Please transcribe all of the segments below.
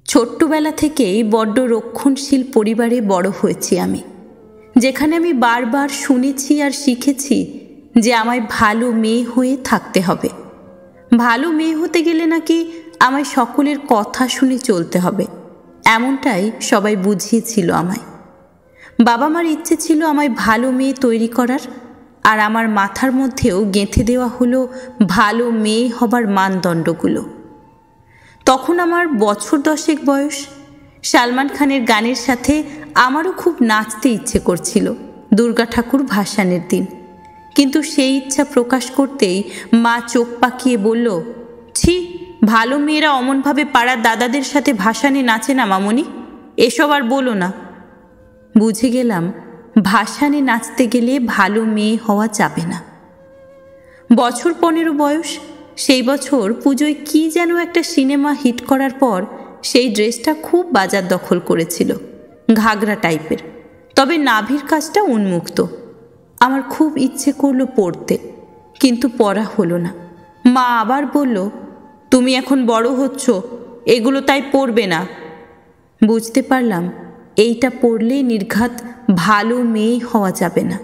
ছোট্টবেলা থেকেই বড্ড রক্ষণশীল পরিবারে বড় হয়েছি আমি, যেখানে আমি বারবার শুনেছি আর শিখেছি যে আমায় ভালো মেয়ে হয়ে থাকতে হবে। ভালো মেয়ে হতে গেলে নাকি আমায় সকলের কথা শুনে চলতে হবে, এমনটাই সবাই বুঝিয়েছিল আমায়। বাবা মার ইচ্ছে ছিল আমায় ভালো মেয়ে তৈরি করার, আর আমার মাথার মধ্যেও গেঁথে দেওয়া হলো ভালো মেয়ে হবার মানদণ্ডগুলো। তখন আমার বছর 10 বয়স। সালমান খানের গানের সাথে আমারও খুব নাচতে ইচ্ছে করছিল দুর্গা ঠাকুর ভাসানের দিন, কিন্তু সেই ইচ্ছা প্রকাশ করতেই মা চোখ পাকিয়ে বলল, ছি, ভালো মেয়েরা অমনভাবে পাড়ার দাদাদের সাথে ভাসানে নাচে না মামনি, এসব আর বলো না। বুঝে গেলাম ভাসানে নাচতে গেলে ভালো মেয়ে হওয়া যাবে না। বছর 15 বয়স। সেই বছর পুজোয় কি যেন একটা সিনেমা হিট করার পর সেই ড্রেসটা খুব বাজার দখল করেছিল, ঘাগরা টাইপের, তবে নাভির কাজটা উন্মুক্ত। আমার খুব ইচ্ছে করলো পরতে, কিন্তু পরা হলো না। মা আবার বলল, তুমি এখন বড় হচ্ছ, এগুলো তাই পরবে না। বুঝতে পারলাম এইটা পরলে নির্ঘাত ভালো মেয়ে হওয়া যাবে না।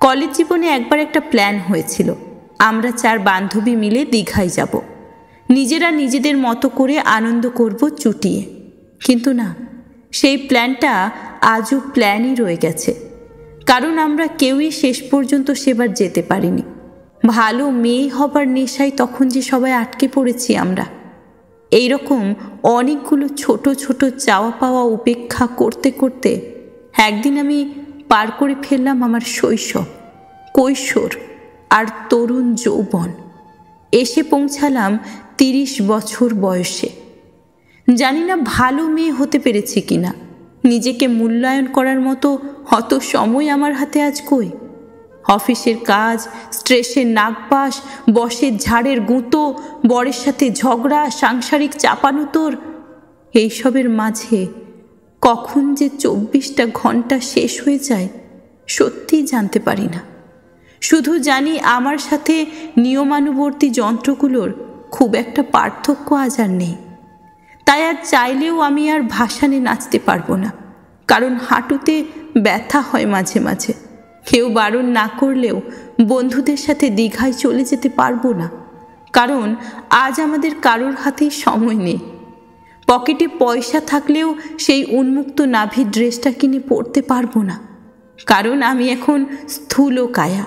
কলেজ জীবনে একবার একটা প্ল্যান হয়েছিল, আমরা 4 বান্ধবী মিলে দীঘায় যাব, নিজেরা নিজেদের মতো করে আনন্দ করব চুটিয়ে। কিন্তু না, সেই প্ল্যানটা আজও প্ল্যানই রয়ে গেছে, কারণ আমরা কেউই শেষ পর্যন্ত সেবার যেতে পারিনি। ভালো মেয়ে হবার নেশায় তখন যে সবাই আটকে পড়েছি আমরা। এইরকম অনেকগুলো ছোট ছোট চাওয়া পাওয়া উপেক্ষা করতে করতে একদিন আমি পার করে ফেললাম আমার শৈশব, কৈশোর আর তরুণ যৌবন। এসে পৌঁছালাম 30 বছর বয়সে। জানি না ভালো মেয়ে হতে পেরেছি কিনা, নিজেকে মূল্যায়ন করার মতো অত সময় আমার হাতে আজ কই। অফিসের কাজ, স্ট্রেসের নাগপাশ, বসের ঝাড়ের গুঁতো, বরের সাথে ঝগড়া, সাংসারিক চাপানুতোর, এইসবের মাঝে কখন যে 24টা ঘন্টা শেষ হয়ে যায় সত্যিই জানতে পারি না। শুধু জানি আমার সাথে নিয়মানুবর্তী যন্ত্রগুলোর খুব একটা পার্থক্য আজ আর নেই। তাই আর চাইলেও আমি আর ভাসানে নাচতে পারবো না, কারণ হাঁটুতে ব্যথা হয় মাঝে মাঝে। কেউ বারণ না করলেও বন্ধুদের সাথে দীঘায় চলে যেতে পারবো না, কারণ আজ আমাদের কারোর হাতেই সময় নেই। পকেটে পয়সা থাকলেও সেই উন্মুক্ত নাভির ড্রেসটা কিনে পরতে পারবো না, কারণ আমি এখন স্থূলকায়া।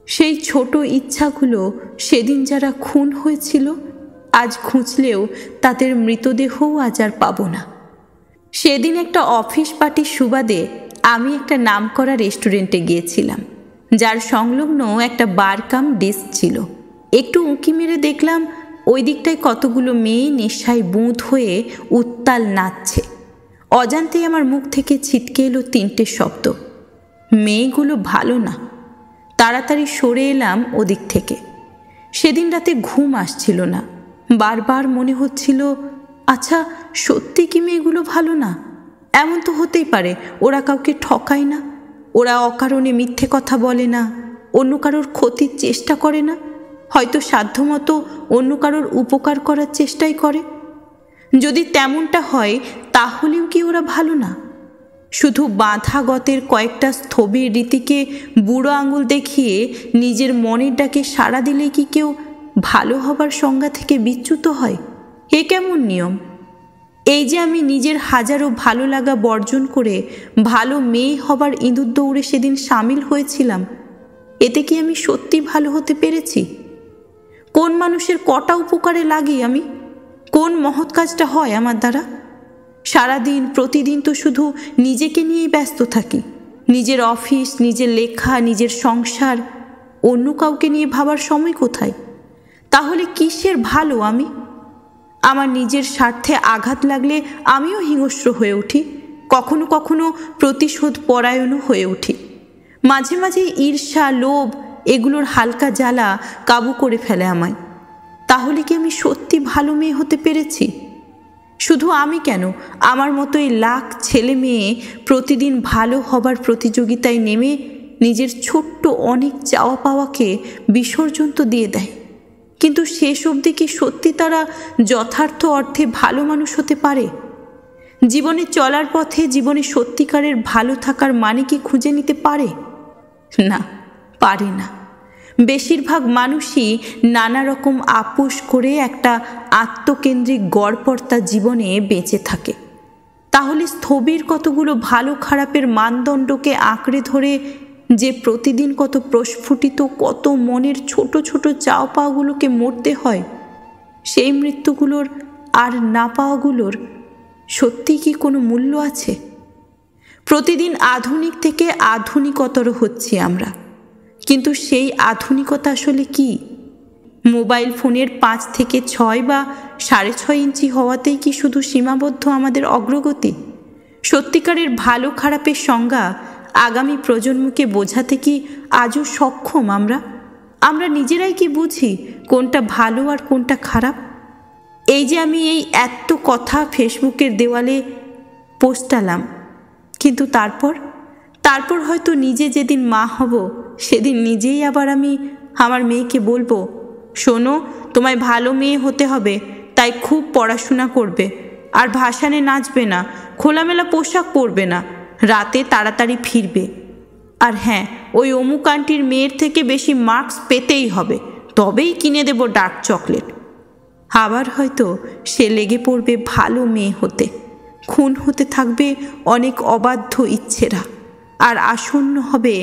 সেই ছোট ইচ্ছাগুলো সেদিন যারা খুন হয়েছিল, আজ খুঁজলেও তাদের মৃতদেহও আজ আর পাবো না। সেদিন একটা অফিস পার্টির সুবাদে আমি একটা নামকরা রেস্টুরেন্টে গিয়েছিলাম, যার সংলগ্ন একটা বার কাম ডিস্ক ছিল। একটু উঁকি মেরে দেখলাম ওই দিকটায় কতগুলো মেয়ে নেশায় বুঁদ হয়ে উত্তাল নাচছে। অজান্তেই আমার মুখ থেকে ছিটকে এলো 3টে শব্দ, মেয়েগুলো ভালো না। তাড়াতাড়ি সরে এলাম ওদিক থেকে। সেদিন রাতে ঘুম আসছিল না, বারবার মনে হচ্ছিল, আচ্ছা সত্যি কি মেয়েগুলো ভালো না? এমন তো হতেই পারে, ওরা কাউকে ঠকায় না, ওরা অকারণে মিথ্যে কথা বলে না, অন্য কারোর ক্ষতির চেষ্টা করে না, হয়তো সাধ্যমতো অন্য কারোর উপকার করার চেষ্টাই করে। যদি তেমনটা হয় তাহলেও কি ওরা ভালো না? শুধু বাঁধা গতের কয়েকটা স্থবির রীতিকে বুড়ো আঙুল দেখিয়ে নিজের মনের ডাকে সাড়া দিলে কি কেউ ভালো হবার সংজ্ঞা থেকে বিচ্যুত হয়? এ কেমন নিয়ম? এই যে আমি নিজের হাজারো ভালো লাগা বর্জন করে ভালো মেয়ে হবার ইঁদুর দৌড়ে সেদিন সামিল হয়েছিলাম, এতে কি আমি সত্যি ভালো হতে পেরেছি? কোন মানুষের কটা উপকারে লাগি আমি? কোন মহৎ কাজটা হয় আমার দ্বারা? সারাদিন প্রতিদিন তো শুধু নিজেকে নিয়েই ব্যস্ত থাকি, নিজের অফিস, নিজের লেখা, নিজের সংসার, অন্য কাউকে নিয়ে ভাবার সময় কোথায়? তাহলে কিসের ভালো আমি? আমার নিজের স্বার্থে আঘাত লাগলে আমিও হিংস্র হয়ে উঠি, কখনো কখনো প্রতিশোধ পরায়ণও হয়ে উঠি। মাঝে মাঝে ঈর্ষা, লোভ, এগুলোর হালকা জ্বালা কাবু করে ফেলে আমায়। তাহলে কি আমি সত্যি ভালো মেয়ে হতে পেরেছি? শুধু আমি কেন, আমার মতোই লাখ ছেলে মেয়ে প্রতিদিন ভালো হবার প্রতিযোগিতায় নেমে নিজের ছোট্ট অনেক চাওয়া পাওয়াকে বিসর্জন তো দিয়ে দেয়। কিন্তু শেষ অবধি কি সত্যি তারা যথার্থ অর্থে ভালো মানুষ হতে পারে? জীবনে চলার পথে জীবনে সত্যিকারের ভালো থাকার মানে কি খুঁজে নিতে পারে? না, পারে না। বেশিরভাগ মানুষই নানা রকম আপোষ করে একটা আত্মকেন্দ্রিক গড়পড়তা জীবনে বেঁচে থাকে। তাহলে স্থবির কতগুলো ভালো খারাপের মানদণ্ডকে আঁকড়ে ধরে যে প্রতিদিন কত প্রস্ফুটিত কত মনের ছোট ছোট চাও পাওয়াগুলোকে মরতে হয়, সেই মৃত্যুগুলোর আর না পাওয়াগুলোর সত্যি কি কোনো মূল্য আছে? প্রতিদিন আধুনিক থেকে আধুনিকতর হচ্ছি আমরা, কিন্তু সেই আধুনিকতা আসলে কি? মোবাইল ফোনের 5 থেকে 6 বা 6.5 ইঞ্চি হওয়াতেই কি শুধু সীমাবদ্ধ আমাদের অগ্রগতি? সত্যিকারের ভালো খারাপের সংজ্ঞা আগামী প্রজন্মকে বোঝাতে কি আজও সক্ষম আমরা নিজেরাই কি বুঝি কোনটা ভালো আর কোনটা খারাপ? এই যে আমি এই এত কথা ফেসবুকের দেওয়ালে পোস্টালাম, কিন্তু তারপর হয়তো নিজে যেদিন মা হব সেদিন নিজেই আবার আমি আমার মেয়েকে বলবো, শোনো, তোমায় ভালো মেয়ে হতে হবে, তাই খুব পড়াশোনা করবে, আর ভাসানে নাচবে না, খোলামেলা পোশাক পরবে না, রাতে তাড়াতাড়ি ফিরবে, আর হ্যাঁ, ওই অমুক আন্টির মেয়ের থেকে বেশি মার্কস পেতেই হবে, তবেই কিনে দেব ডার্ক চকলেট। আবার হয়তো সে লেগে পড়বে ভালো মেয়ে হতে, খুন হতে থাকবে অনেক অবাধ্য ইচ্ছেরা, আর আসন্ন হবে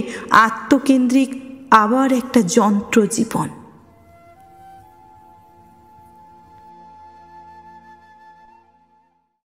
আত্মকেন্দ্রিক আবার একটা যন্ত্র জীবন।